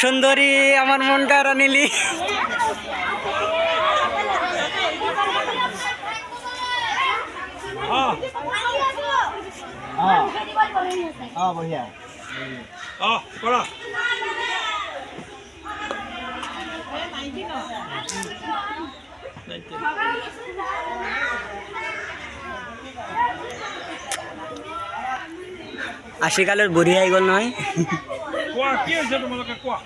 সুন্দৰী আমাৰ মন কাৰা নিলি बढ़िया আশিকালেৰ বুড়ি হয়ে গেল নয় কি হয়েছে তোমালোকে কোৱা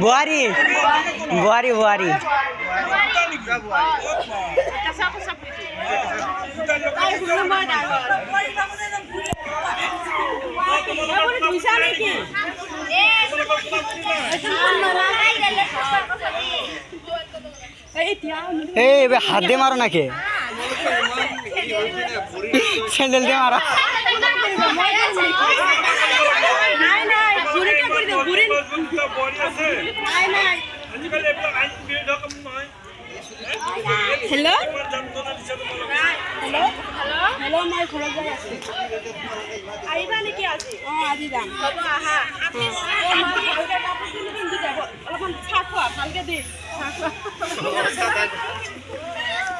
বুয়ারি বুয়ারি বুয়ারি এই হাত দিয়ে মারো নাকি স্যান্ডেল দিয়ে মারা हेलो हेलो हेलो मैं घरत যাই আছি আইবা নেকি আজি আজি যাম হ'ব আহা ভালকে কাপোৰ পিন্ধি যাব অলপমান চাহ খোৱা ভালকে দি চাহ খোৱা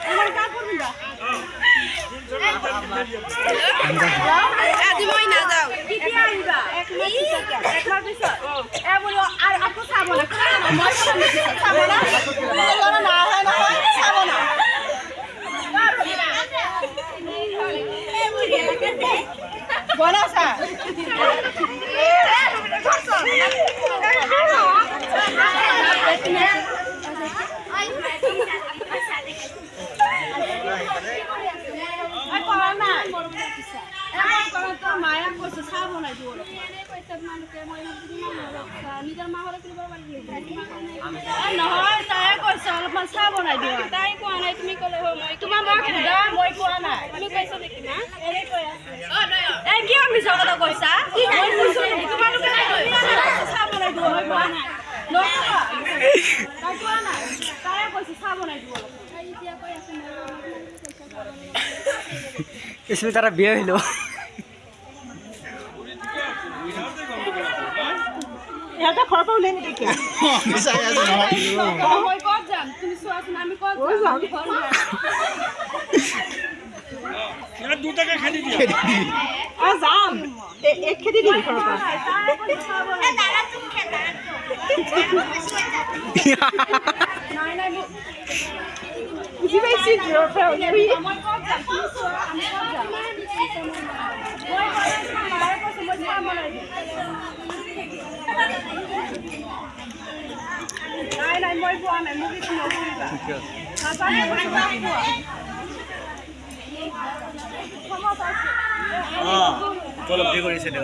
অলপমান কাপোৰ পিন্ধা আজি মই নাযাওঁ কেতিয়া আহিবা এক মাহ পিছত এ বোলো আৰু আকৌ চাব না মই চাব না না চাব না Buona sa. মায়া কৈছে চাহ বনাই দিব নহয় তাই কৈছে অলপমান চাহ বনাই দিওঁ তাই কোৱা নাই তুমি ক'লে তোমাৰ মাক সোধা মই কোৱা নাই তুমি কৈছা নেকি মা এনে কৈ আছে এই কিয় মিছা কথা কৈছা মই কৈছো নেকি তোমালোকে চাহ বনাই দিব মই কোৱা নাই নকবা তাই কোৱা নাই তাই কৈছে চাহ বনাই দিব এতিয়া কৈ আছে इसमें तारा বিয়ে হইলো এটা খৰপা উলাই নি দেখি मिसाई আছে নহয় মই কত যাম তুমি চোৱাচোন আমি কত যাম ইয়াত দুটাকে খেদি দিয়া যাম এক খেদি দিবি খৰপা এ দাদা তুমি খেলা নাই নাই বুজি পাইছি মই কত যাম তুমি চোৱা আমি কত যাম নাই নাই মই পোৱা নাই মোক একো নকৰিবা উপলব্ধি কৰিছে দে